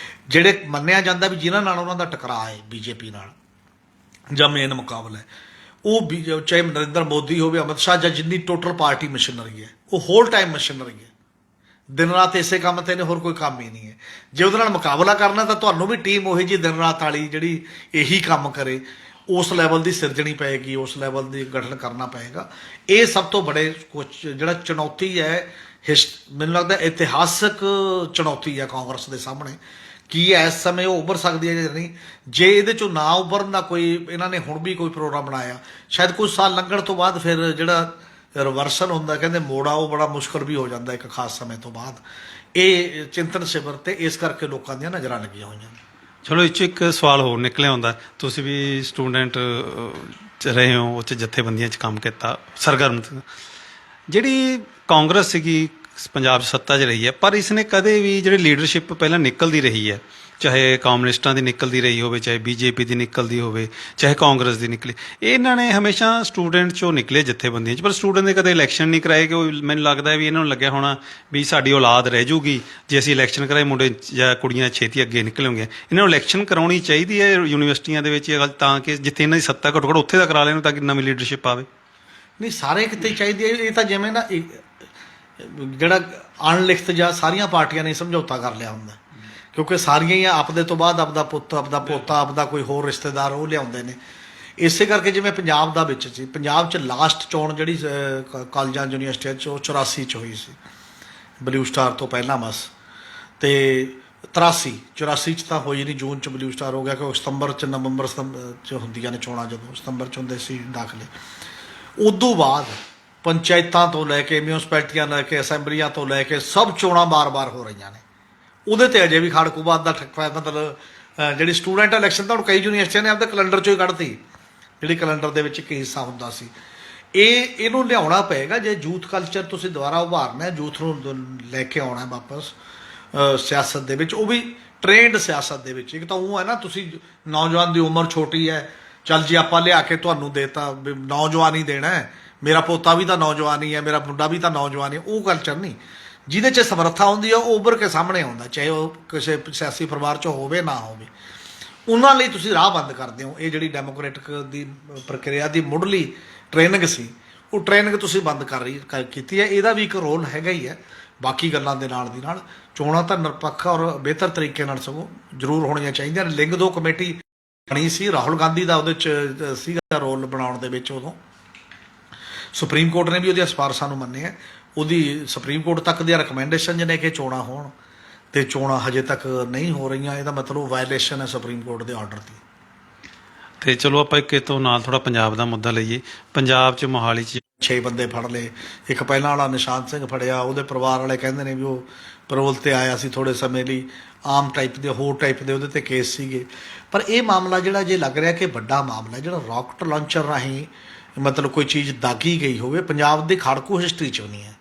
ਜਿਹੜੇ ਮੰਨਿਆ ਜਾਂਦਾ ਵੀ ਜਿਨ੍ਹਾਂ ਨਾਲ ਉਹਨਾਂ ਦਾ ਟਕਰਾਅ ਹੈ ਬੀਜੇਪੀ ਨਾਲ ਜਾਂ ਮੇਨ ਮੁਕਾਬਲਾ ਹੈ, ਉਹ ਚਾਹੇ ਨਰਿੰਦਰ ਮੋਦੀ ਹੋਵੇ, ਅਮਿਤ ਸ਼ਾਹ, ਜਾਂ ਜਿੰਨੀ ਟੋਟਲ ਪਾਰਟੀ ਮਸ਼ੀਨਰੀ ਹੈ, ਉਹ ਹੋਲ ਟਾਈਮ ਮਸ਼ੀਨਰੀ ਹੈ, ਦਿਨ ਰਾਤ ਇਸੇ ਕੰਮ ਤੇ ਨੇ, ਹੋਰ ਕੋਈ ਕੰਮ ਹੀ ਨਹੀਂ ਹੈ। ਜੇ ਉਹਦੇ ਨਾਲ ਮੁਕਾਬਲਾ ਕਰਨਾ ਤਾਂ ਤੁਹਾਨੂੰ ਵੀ ਟੀਮ ਉਹੀ ਜੀ ਦਿਨ ਰਾਤ ਵਾਲੀ ਜਿਹੜੀ ਇਹੀ ਕੰਮ ਕਰੇ, ਉਸ ਲੈਵਲ ਦੀ ਸਿਰਜਣੀ ਪਏਗੀ, ਉਸ ਲੈਵਲ ਦੀ ਗਠਨ ਕਰਨਾ ਪਏਗਾ। ਇਹ ਸਭ ਤੋਂ ਬੜੇ ਕੁਛ ਜਿਹੜਾ ਚੁਣੌਤੀ ਹੈ, ਮੈਨੂੰ ਲੱਗਦਾ ਇਤਿਹਾਸਕ ਚੁਣੌਤੀ ਹੈ ਕਾਂਗਰਸ ਦੇ ਸਾਹਮਣੇ। ਕੀ ਇਸ ਸਮੇਂ ਉਹ ਉੱਭਰ ਸਕਦੀ ਹੈ ਜਾਂ ਨਹੀਂ? ਜੇ ਇਹਦੇ ਚੋਂ ਨਾ ਉੱਭਰਨ ਦਾ ਕੋਈ, ਇਹਨਾਂ ਨੇ ਹੁਣ ਵੀ ਕੋਈ ਪ੍ਰੋਗਰਾਮ ਬਣਾਇਆ, ਸ਼ਾਇਦ ਕੁਝ ਸਾਲ ਲੰਘਣ ਤੋਂ ਬਾਅਦ ਫਿਰ ਜਿਹੜਾ ਰਿਵਰਸਲ ਹੁੰਦਾ, ਕਹਿੰਦੇ ਮੋੜਾ, ਉਹ ਬੜਾ ਮੁਸ਼ਕਲ ਵੀ ਹੋ ਜਾਂਦਾ ਇੱਕ ਖਾਸ ਸਮੇਂ ਤੋਂ ਬਾਅਦ। ਇਹ ਚਿੰਤਨ ਸ਼ਿਵਰ ਤੇ ਇਸ ਕਰਕੇ ਲੋਕਾਂ ਦੀਆਂ ਨਜ਼ਰਾਂ ਲੱਗੀਆਂ ਹੋਈਆਂ ਨੇ। ਚਲੋ ਇਹ 'ਚ ਇੱਕ ਸਵਾਲ ਹੋਰ ਨਿਕਲਿਆ ਹੁੰਦਾ, ਤੁਸੀਂ ਵੀ ਸਟੂਡੈਂਟ ਰਹੇ ਹੋ, ਉਹ 'ਚ ਜਥੇਬੰਦੀਆਂ 'ਚ ਕੰਮ ਕੀਤਾ, ਸਰਗਰਮ। ਜਿਹੜੀ ਕਾਂਗਰਸ ਸੀਗੀ ਪੰਜਾਬ 'ਚ ਸੱਤਾ 'ਚ ਰਹੀ ਹੈ, ਪਰ ਇਸਨੇ ਕਦੇ ਵੀ ਜਿਹੜੀ ਲੀਡਰਸ਼ਿਪ ਪਹਿਲਾਂ ਨਿਕਲਦੀ ਰਹੀ ਹੈ, ਚਾਹੇ ਕਮਿਊਨਿਸਟਾਂ ਦੀ ਨਿਕਲਦੀ ਰਹੀ ਹੋਵੇ, ਚਾਹੇ ਬੀਜੇਪੀ ਦੀ ਨਿਕਲਦੀ ਹੋਵੇ, ਚਾਹੇ ਕਾਂਗਰਸ ਦੀ ਨਿਕਲੀ, ਇਹਨਾਂ ਨੇ ਹਮੇਸ਼ਾ ਸਟੂਡੈਂਟ 'ਚੋਂ ਨਿਕਲੇ ਜਥੇਬੰਦੀਆਂ 'ਚ। ਪਰ ਸਟੂਡੈਂਟ ਦੇ ਕਦੇ ਇਲੈਕਸ਼ਨ ਨਹੀਂ ਕਰਾਏ, ਕਿ ਉਹ ਮੈਨੂੰ ਲੱਗਦਾ ਵੀ ਇਹਨਾਂ ਨੂੰ ਲੱਗਿਆ ਹੋਣਾ ਵੀ ਸਾਡੀ ਔਲਾਦ ਰਹਿ ਜੂਗੀ ਜੇ ਅਸੀਂ ਇਲੈਕਸ਼ਨ ਕਰਾਏ, ਮੁੰਡੇ ਜਾਂ ਕੁੜੀਆਂ ਛੇਤੀ ਅੱਗੇ ਨਿਕਲਣਗੇ। ਇਹਨਾਂ ਨੂੰ ਇਲੈਕਸ਼ਨ ਕਰਾਉਣੀ ਚਾਹੀਦੀ ਹੈ ਯੂਨੀਵਰਸਿਟੀਆਂ ਦੇ ਵਿੱਚ, ਇਹ ਗੱਲ, ਤਾਂ ਕਿ ਜਿੱਥੇ ਇਹਨਾਂ ਦੀ ਸੱਤਾ ਘੱਟੋ ਘੱਟ ਉੱਥੇ ਦਾ ਕਰਾ ਲੈਣ, ਤਾਂ ਕਿ ਨਵੀਂ ਲੀਡਰਸ਼ਿਪ ਆਵੇ। ਨਹੀਂ, ਸਾਰੇ ਕਿਤੇ ਚਾਹੀਦੀ ਹੈ। ਇਹ ਤਾਂ ਜਿਵੇਂ ਨਾ ਜਿਹੜਾ ਅਣਲਿਖਤ ਜਾਂ ਸਾਰੀਆਂ ਪਾਰਟੀਆਂ ਨੇ ਸਮਝੌਤਾ ਕਰ ਲਿਆ ਹੁੰਦਾ, ਕਿਉਂਕਿ ਸਾਰੀਆਂ ਹੀ ਆਪਦੇ ਤੋਂ ਬਾਅਦ ਆਪਦਾ ਪੁੱਤ, ਆਪਦਾ ਪੋਤਾ, ਆਪਦਾ ਕੋਈ ਹੋਰ ਰਿਸ਼ਤੇਦਾਰ ਉਹ ਲਿਆਉਂਦੇ ਨੇ। ਇਸੇ ਕਰਕੇ ਜਿਵੇਂ ਪੰਜਾਬ ਦਾ ਵਿੱਚ ਸੀ, ਪੰਜਾਬ 'ਚ ਲਾਸਟ ਚੋਣ ਜਿਹੜੀ ਕਾਲਜਾਂ ਯੂਨੀਵਰਸਿਟੀਆਂ 'ਚ, ਉਹ 84 'ਚ ਹੋਈ ਸੀ, ਬਲੂ ਸਟਾਰ ਤੋਂ ਪਹਿਲਾਂ ਬਸ। ਅਤੇ 84 'ਚ ਤਾਂ ਹੋਈ ਨਹੀਂ, ਜੂਨ 'ਚ ਬਲੂ ਸਟਾਰ ਹੋ ਗਿਆ, ਕਿਉਂਕਿ ਸਤੰਬਰ 'ਚ, ਨਵੰਬਰ 'ਚ ਹੁੰਦੀਆਂ ਨੇ ਚੋਣਾਂ, ਜਦੋਂ ਸਤੰਬਰ 'ਚ ਹੁੰਦੇ ਸੀ ਦਾਖਲੇ। ਉਦੋਂ ਬਾਅਦ ਪੰਚਾਇਤਾਂ ਤੋਂ ਲੈ ਕੇ ਮਿਊਨਿਸਪੈਲਿਟੀਆਂ ਲੈ ਕੇ ਅਸੈਂਬਲੀਆਂ ਤੋਂ ਲੈ ਕੇ ਸਭ ਚੋਣਾਂ ਬਾਰ-ਬਾਰ ਹੋ ਰਹੀਆਂ ਨੇ। ਉਹਦੇ 'ਤੇ ਅਜੇ ਵੀ ਖੜਕੂਬਾਦ ਦਾ ਠੱਕਾ, ਮਤਲਬ ਜਿਹੜੀ ਸਟੂਡੈਂਟ ਇਲੈਕਸ਼ਨ ਤਾਂ ਹੁਣ ਕਈ ਯੂਨੀਵਰਸਿਟੀਆਂ ਨੇ ਆਪਦੇ ਕੈਲੰਡਰ 'ਚੋਂ ਹੀ ਕੱਢਤੀ, ਜਿਹੜੀ ਕੈਲੰਡਰ ਦੇ ਵਿੱਚ ਇੱਕ ਹਿੱਸਾ ਹੁੰਦਾ ਸੀ। ਇਹਨੂੰ ਲਿਆਉਣਾ ਪਏਗਾ ਜੇ ਯੂਥ ਕਲਚਰ ਤੁਸੀਂ ਦੁਬਾਰਾ ਉਭਾਰਨਾ, ਯੂਥ ਨੂੰ ਲੈ ਕੇ ਆਉਣਾ ਵਾਪਸ ਸਿਆਸਤ ਦੇ ਵਿੱਚ, ਉਹ ਵੀ ਟ੍ਰੇਨਡ ਸਿਆਸਤ ਦੇ ਵਿੱਚ। ਇੱਕ ਤਾਂ ਉਹ ਹੈ ਨਾ, ਤੁਸੀਂ ਨੌਜਵਾਨ ਦੀ ਉਮਰ ਛੋਟੀ ਹੈ, ਚੱਲ ਜੀ ਆਪਾਂ ਲਿਆ ਕੇ ਤੁਹਾਨੂੰ ਦੇਤਾ, ਨੌਜਵਾਨ ਹੀ ਦੇਣਾ, ਮੇਰਾ ਪੋਤਾ ਵੀ ਤਾਂ ਨੌਜਵਾਨ ਹੀ ਹੈ, ਮੇਰਾ ਮੁੰਡਾ ਵੀ ਤਾਂ ਨੌਜਵਾਨ ਹੀ, ਉਹ ਕਲਚਰ ਨਹੀਂ। ਜਿਹਦੇ 'ਚ ਸਮਰੱਥਾ ਹੁੰਦੀ ਹੈ ਉਹ ਉੱਭਰ ਕੇ ਸਾਹਮਣੇ ਆਉਂਦਾ, ਚਾਹੇ ਉਹ ਕਿਸੇ ਸਿਆਸੀ ਪਰਿਵਾਰ 'ਚ ਹੋਵੇ ਨਾ ਹੋਵੇ। ਉਹਨਾਂ ਲਈ ਤੁਸੀਂ ਰਾਹ ਬੰਦ ਕਰਦੇ ਹੋ। ਇਹ ਜਿਹੜੀ ਡੈਮੋਕ੍ਰੈਟਿਕ ਦੀ ਪ੍ਰਕਿਰਿਆ ਦੀ ਮੁੱਢਲੀ ਟ੍ਰੇਨਿੰਗ ਸੀ, ਉਹ ਟ੍ਰੇਨਿੰਗ ਤੁਸੀਂ ਬੰਦ ਕੀਤੀ ਹੈ। ਇਹਦਾ ਵੀ ਇੱਕ ਰੋਲ ਹੈਗਾ ਹੀ ਹੈ। ਬਾਕੀ ਗੱਲਾਂ ਦੇ ਨਾਲ ਦੀ ਨਾਲ ਚੋਣਾਂ ਤਾਂ ਨਿਰਪੱਖ ਔਰ ਬਿਹਤਰ ਤਰੀਕੇ ਨਾਲ ਸਗੋਂ ਜ਼ਰੂਰ ਹੋਣੀਆਂ ਚਾਹੀਦੀਆਂ। ਲਿੰਗ 2 ਕਮੇਟੀ ਬਣੀ ਸੀ, ਰਾਹੁਲ ਗਾਂਧੀ ਦਾ ਉਹਦੇ 'ਚ ਸੀਗਾ ਰੋਲ ਬਣਾਉਣ ਦੇ ਵਿੱਚ। ਉਦੋਂ ਸੁਪਰੀਮ ਕੋਰਟ ਨੇ ਵੀ ਉਹਦੀਆਂ ਸਿਫਾਰਸ਼ਾਂ ਨੂੰ ਮੰਨਿਆ। ਉਹਦੀ ਸੁਪਰੀਮ ਕੋਰਟ ਤੱਕ ਦੀਆਂ ਰਿਕਮੈਂਡੇਸ਼ਨ ਨੇ ਕਿ ਚੋਣਾਂ ਹੋਣ, ਤੇ ਚੋਣਾਂ ਹਜੇ ਤੱਕ ਨਹੀਂ ਹੋ ਰਹੀਆਂ। ਇਹਦਾ ਮਤਲਬ ਵਾਇਲੇਸ਼ਨ ਹੈ ਸੁਪਰੀਮ ਕੋਰਟ ਦੇ ਆਰਡਰ ਦੀ। ਤੇ ਚਲੋ ਆਪਾਂ ਇੱਕ ਤੋਂ ਨਾਲ ਥੋੜਾ ਪੰਜਾਬ ਦਾ ਮੁੱਦਾ ਲਈਏ। ਪੰਜਾਬ 'ਚ ਮੋਹਾਲੀ 'ਚ 6 ਬੰਦੇ ਫੜ ਲਏ। ਇੱਕ ਪਹਿਲਾਂ ਵਾਲਾ ਨਿਸ਼ਾਨ ਸਿੰਘ ਫੜਿਆ, ਉਹਦੇ ਪਰਿਵਾਰ ਵਾਲੇ ਕਹਿੰਦੇ ਨੇ ਵੀ ਉਹ ਪੈਰੋਲ ਤੇ ਆਇਆ ਸੀ ਥੋੜੇ ਸਮੇਂ ਲਈ, ਆਮ ਟਾਈਪ ਦੇ ਹੋਰ ਟਾਈਪ ਦੇ ਉਹਦੇ ਤੇ ਕੇਸ ਸੀਗੇ। ਪਰ ਇਹ ਮਾਮਲਾ ਜਿਹੜਾ ਜੇ ਲੱਗ ਰਿਹਾ ਕਿ ਵੱਡਾ ਮਾਮਲਾ, ਜਿਹੜਾ ਰਾਕਟ ਲਾਂਚਰ ਰਾਹੀਂ ਮਤਲਬ ਕੋਈ ਚੀਜ਼ ਦਾਗੀ ਗਈ ਹੋਵੇ, ਪੰਜਾਬ ਦੀ ਖਾੜਕੂ ਹਿਸਟਰੀ 'ਚ ਨਹੀਂ ਹੈ।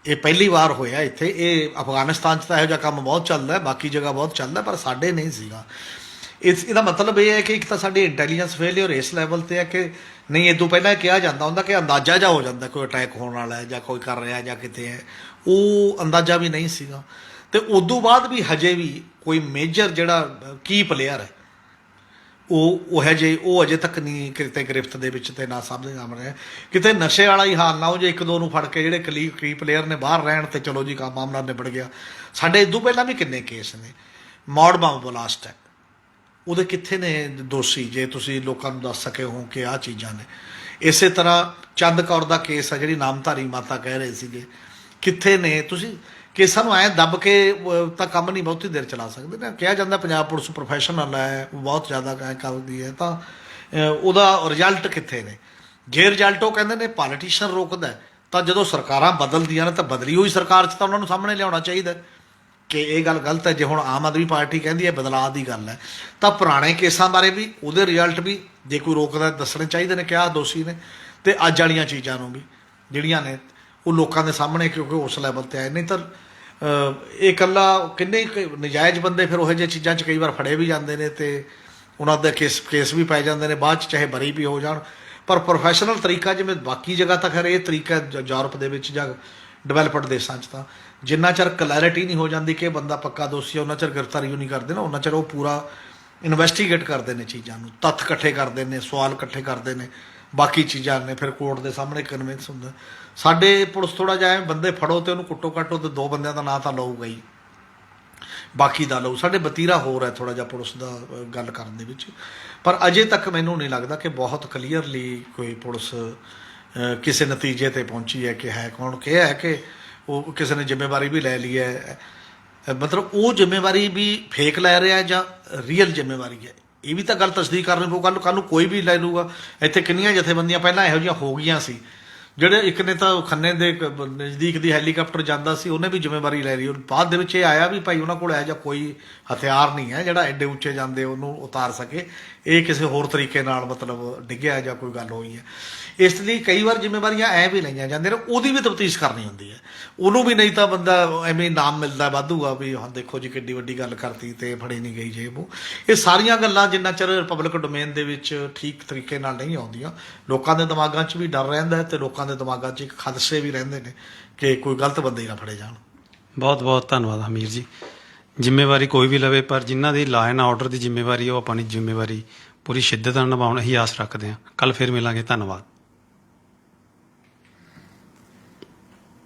ਇਹ ਪਹਿਲੀ ਵਾਰ ਹੋਇਆ ਇੱਥੇ। ਇਹ ਅਫਗਾਨਿਸਤਾਨ 'ਚ ਤਾਂ ਇਹੋ ਜਿਹਾ ਕੰਮ ਬਹੁਤ ਚੱਲਦਾ, ਬਾਕੀ ਜਗ੍ਹਾ ਬਹੁਤ ਚੱਲਦਾ, ਪਰ ਸਾਡੇ ਨਹੀਂ ਸੀਗਾ। ਇਹਦਾ ਮਤਲਬ ਇਹ ਹੈ ਕਿ ਇੱਕ ਤਾਂ ਸਾਡੀ ਇੰਟੈਲੀਜੈਂਸ ਫੇਲਿਅਰ ਇਸ ਲੈਵਲ 'ਤੇ ਹੈ ਕਿ ਨਹੀਂ, ਇਹ ਤੋਂ ਪਹਿਲਾਂ ਕਿਹਾ ਜਾਂਦਾ ਹੁੰਦਾ ਕਿ ਅੰਦਾਜ਼ਾ ਜਿਹਾ ਹੋ ਜਾਂਦਾ ਕੋਈ ਅਟੈਕ ਹੋਣ ਵਾਲਾ ਹੈ ਜਾਂ ਕੋਈ ਕਰ ਰਿਹਾ ਜਾਂ ਕਿਤੇ ਹੈ, ਉਹ ਅੰਦਾਜ਼ਾ ਵੀ ਨਹੀਂ ਸੀਗਾ। ਅਤੇ ਉਦੋਂ ਬਾਅਦ ਵੀ ਹਜੇ ਵੀ ਕੋਈ ਮੇਜਰ ਜਿਹੜਾ ਕੀ ਪਲੇਅਰ ਹੈ ਉਹ ਹੈ ਜੇ ਉਹ ਅਜੇ ਤੱਕ ਨਹੀਂ ਕਿਤੇ ਗ੍ਰਿਫਤ ਦੇ ਵਿੱਚ ਤੇ ਨਾ ਸਾਹਮਣੇ ਆ ਰਿਹਾ। ਕਿਤੇ ਨਸ਼ੇ ਵਾਲਾ ਹੀ ਹਾਲ ਨਾ ਹੋ ਜੇ, 1-2 ਨੂੰ ਫੜ ਕੇ ਜਿਹੜੇ ਕੀ ਪਲੇਅਰ ਨੇ ਬਾਹਰ ਰਹਿਣ ਤੇ ਚਲੋ ਜੀ ਕੰਮ ਮਾਮਲਾ ਨਿਬੜ ਗਿਆ। ਸਾਡੇ ਇਦੋਂ ਪਹਿਲਾਂ ਵੀ ਕਿੰਨੇ ਕੇਸ ਨੇ। ਮੌੜ ਬੰਬ ਬਲਾਸਟ ਹੈ, ਉਹਦੇ ਕਿੱਥੇ ਨੇ ਦੋਸ਼ੀ, ਜੇ ਤੁਸੀਂ ਲੋਕਾਂ ਨੂੰ ਦੱਸ ਸਕੇ ਹੋ ਕਿ ਆਹ ਚੀਜ਼ਾਂ ਨੇ। ਇਸੇ ਤਰ੍ਹਾਂ ਚੰਦ ਕੌਰ ਦਾ ਕੇਸ ਹੈ, ਜਿਹੜੀ ਨਾਮਧਾਰੀ ਮਾਤਾ ਕਹਿ ਰਹੇ ਸੀਗੇ, ਕਿੱਥੇ ਨੇ ਤੁਸੀਂ? ਕੇਸਾਂ ਨੂੰ ਐਂ ਦੱਬ ਕੇ ਤਾਂ ਕੰਮ ਨਹੀਂ ਬਹੁਤੀ ਦੇਰ ਚਲਾ ਸਕਦੇ ਨਾ। ਕਿਹਾ ਜਾਂਦਾ ਪੰਜਾਬ ਪੁਲਿਸ ਪ੍ਰੋਫੈਸ਼ਨਲ ਹੈ, ਬਹੁਤ ਜ਼ਿਆਦਾ ਕਰਦੀ ਹੈ, ਤਾਂ ਉਹਦਾ ਰਿਜ਼ਲਟ ਕਿੱਥੇ ਨੇ? ਜੇ ਰਿਜ਼ਲਟ ਉਹ ਕਹਿੰਦੇ ਨੇ ਪੋਲੀਟੀਸ਼ੀਅਨ ਰੋਕਦਾ, ਤਾਂ ਜਦੋਂ ਸਰਕਾਰਾਂ ਬਦਲਦੀਆਂ ਨੇ ਤਾਂ ਬਦਲੀ ਹੋਈ ਸਰਕਾਰ 'ਚ ਤਾਂ ਉਹਨਾਂ ਨੂੰ ਸਾਹਮਣੇ ਲਿਆਉਣਾ ਚਾਹੀਦਾ ਕਿ ਇਹ ਗੱਲ ਗਲਤ ਹੈ। ਜੇ ਹੁਣ ਆਮ ਆਦਮੀ ਪਾਰਟੀ ਕਹਿੰਦੀ ਹੈ ਬਦਲਾਅ ਦੀ ਗੱਲ ਹੈ, ਤਾਂ ਪੁਰਾਣੇ ਕੇਸਾਂ ਬਾਰੇ ਵੀ ਉਹਦੇ ਰਿਜ਼ਲਟ ਵੀ ਜੇ ਕੋਈ ਰੋਕਦਾ ਦੱਸਣੇ ਚਾਹੀਦੇ ਨੇ ਕਿ ਆਹ ਦੋਸ਼ੀ ਨੇ, ਅਤੇ ਅੱਜ ਵਾਲੀਆਂ ਚੀਜ਼ਾਂ ਨੂੰ ਵੀ ਜਿਹੜੀਆਂ ਨੇ ਉਹ ਲੋਕਾਂ ਦੇ ਸਾਹਮਣੇ, ਕਿਉਂਕਿ ਉਸ ਲੈਵਲ 'ਤੇ ਆਏ। ਨਹੀਂ ਤਾਂ ਇਹ ਇਕੱਲਾ ਕਿੰਨੇ ਨਜਾਇਜ਼ ਬੰਦੇ ਫਿਰ ਉਹੋ ਜਿਹੀ ਚੀਜ਼ਾਂ 'ਚ ਕਈ ਵਾਰ ਫੜੇ ਵੀ ਜਾਂਦੇ ਨੇ ਅਤੇ ਉਹਨਾਂ ਦਾ ਕੇਸ ਵੀ ਪੈ ਜਾਂਦੇ ਨੇ ਬਾਅਦ 'ਚ, ਚਾਹੇ ਬਰੀ ਵੀ ਹੋ ਜਾਣ। ਪਰ ਪ੍ਰੋਫੈਸ਼ਨਲ ਤਰੀਕਾ ਜਿਵੇਂ ਬਾਕੀ ਜਗ੍ਹਾ ਤਾਂ ਖੈਰ ਇਹ ਤਰੀਕਾ ਯੂਰਪ ਦੇ ਵਿੱਚ ਜਾਂ ਡਿਵੈਲਪਡ ਦੇਸ਼ਾਂ 'ਚ ਤਾਂ ਜਿੰਨਾ ਚਿਰ ਕਲੈਰਿਟੀ ਨਹੀਂ ਹੋ ਜਾਂਦੀ ਕਿ ਇਹ ਬੰਦਾ ਪੱਕਾ ਦੋਸ਼ੀ ਹੈ ਉਹਨਾਂ ਚਿਰ ਗ੍ਰਿਫਤਾਰੀ ਉਹ ਨਹੀਂ ਕਰਦੇ ਨਾ, ਉਹਨਾਂ ਚਿਰ ਉਹ ਪੂਰਾ ਇਨਵੈਸਟੀਗੇਟ ਕਰਦੇ ਨੇ ਚੀਜ਼ਾਂ ਨੂੰ, ਤੱਥ ਇਕੱਠੇ ਕਰਦੇ ਨੇ, ਸਵਾਲ ਇਕੱਠੇ ਕਰਦੇ ਨੇ, ਬਾਕੀ ਚੀਜ਼ਾਂ ਨੇ ਫਿਰ ਕੋਰਟ ਦੇ ਸਾਹਮਣੇ ਕਨਵਿੰਸ ਹੁੰਦਾ। ਸਾਡੇ ਪੁਲਿਸ ਥੋੜਾ ਜਿਹਾ ਐਂ ਬੰਦੇ ਫੜੋ ਤੇ ਉਹਨੂੰ ਕੁੱਟੋ ਕਾਟੋ ਤੇ 2 ਬੰਦਿਆਂ ਦਾ ਨਾਂ ਤਾਂ ਲਊਗਾ ਹੀ, ਬਾਕੀ ਦਾ ਲਊ। ਸਾਡੇ ਵਤੀਰਾ ਹੋਰ ਹੈ ਥੋੜਾ ਜਿਹਾ ਪੁਲਿਸ ਦਾ ਗੱਲ ਕਰਨ ਦੇ ਵਿੱਚ, ਪਰ ਅਜੇ ਤੱਕ ਮੈਨੂੰ ਨਹੀਂ ਲੱਗਦਾ ਕਿ ਬਹੁਤ ਕਲੀਅਰਲੀ ਕੋਈ ਪੁਲਿਸ ਕਿਸੇ ਨਤੀਜੇ ਤੇ ਪਹੁੰਚੀ ਹੈ ਕਿ ਹੈ ਕੌਣ, ਕਿ ਹੈ ਕਿ ਉਹ ਕਿਸੇ ਨੇ ਜ਼ਿੰਮੇਵਾਰੀ ਵੀ ਲੈ ਲਈ ਹੈ, ਮਤਲਬ ਉਹ ਜ਼ਿੰਮੇਵਾਰੀ ਵੀ ਫੇਕ ਲੈ ਰਿਹਾ ਜਾਂ ਰੀਅਲ ਜ਼ਿੰਮੇਵਾਰੀ ਹੈ, ਇਹ ਵੀ ਤਾਂ ਗੱਲ ਤਸਦੀਕ ਕਰਨੀ ਪਊ। ਕੱਲ੍ਹ ਨੂੰ ਕੋਈ ਵੀ ਲੈ ਲੂਗਾ। ਇੱਥੇ ਕਿੰਨੀਆਂ ਜਥੇਬੰਦੀਆਂ ਪਹਿਲਾਂ ਇਹੋ ਜਿਹੀਆਂ ਹੋ ਗਈਆਂ ਸੀ, ਜਿਹੜੇ ਇੱਕ ਨੇ ਤਾਂ ਖੰਨੇ ਦੇ ਨਜ਼ਦੀਕ ਦੀ ਹੈਲੀਕਾਪਟਰ ਜਾਂਦਾ ਸੀ, ਉਹਨੇ ਵੀ ਜ਼ਿੰਮੇਵਾਰੀ ਲੈ ਲਈ। ਬਾਅਦ ਦੇ ਵਿੱਚ ਇਹ ਆਇਆ ਵੀ ਭਾਈ ਉਹਨਾਂ ਕੋਲ ਇਹੋ ਜਿਹਾ ਕੋਈ ਹਥਿਆਰ ਨਹੀਂ ਹੈ ਜਿਹੜਾ ਐਡੇ ਉੱਚੇ ਜਾਂਦੇ ਉਹਨੂੰ ਉਤਾਰ ਸਕੇ, ਇਹ ਕਿਸੇ ਹੋਰ ਤਰੀਕੇ ਨਾਲ ਮਤਲਬ ਡਿੱਗਿਆ ਜਾਂ ਕੋਈ ਗੱਲ ਹੋਈ ਹੈ। ਇਸ ਲਈ ਕਈ ਵਾਰ ਜ਼ਿੰਮੇਵਾਰੀਆਂ ਐਂ ਵੀ ਲਈਆਂ ਜਾਂਦੀਆਂ ਨੇ, ਉਹਦੀ ਵੀ ਤਫਤੀਸ਼ ਕਰਨੀ ਹੁੰਦੀ ਹੈ ਉਹਨੂੰ ਵੀ, ਨਹੀਂ ਤਾਂ ਬੰਦਾ ਐਵੇਂ ਨਾਮ ਮਿਲਦਾ ਵਾਧੂਗਾ ਵੀ ਹਾਂ ਦੇਖੋ ਜੀ ਕਿੱਡੀ ਵੱਡੀ ਗੱਲ ਕਰਤੀ ਤੇ ਫੜੀ ਨਹੀਂ ਗਈ ਜੇ ਉਹ। ਇਹ ਸਾਰੀਆਂ ਗੱਲਾਂ ਜਿੰਨਾ ਚਿਰ ਪਬਲਿਕ ਡੋਮੇਨ ਦੇ ਵਿੱਚ ਠੀਕ ਤਰੀਕੇ ਨਾਲ ਨਹੀਂ ਆਉਂਦੀਆਂ, ਲੋਕਾਂ ਦੇ ਦਿਮਾਗਾਂ 'ਚ ਵੀ ਡਰ ਰਹਿੰਦਾ ਤੇ ਲੋਕਾਂ ਦੇ ਦਿਮਾਗਾਂ 'ਚ ਇੱਕ ਖਦਸ਼ੇ ਵੀ ਰਹਿੰਦੇ ਨੇ ਕਿ ਕੋਈ ਗਲਤ ਬੰਦੇ ਹੀ ਨਾ ਫੜੇ ਜਾਣ। ਬਹੁਤ ਬਹੁਤ ਧੰਨਵਾਦ ਹਮੀਰ ਜੀ। ਜ਼ਿੰਮੇਵਾਰੀ ਕੋਈ ਵੀ ਲਵੇ, ਪਰ ਜਿਨ੍ਹਾਂ ਦੀ ਲਾਅ ਐਂਡ ਆਰਡਰ ਦੀ ਜ਼ਿੰਮੇਵਾਰੀ ਉਹ ਆਪਣੀ ਜ਼ਿੰਮੇਵਾਰੀ ਪੂਰੀ ਸ਼ਿੱਦਤ ਨਾਲ ਨਿਭਾਉਣ, ਇਹੀ ਆਸ ਰੱਖਦੇ ਹਾਂ। ਕੱਲ੍ਹ ਫਿਰ ਮਿਲਾਂਗੇ, ਧੰਨਵਾਦ।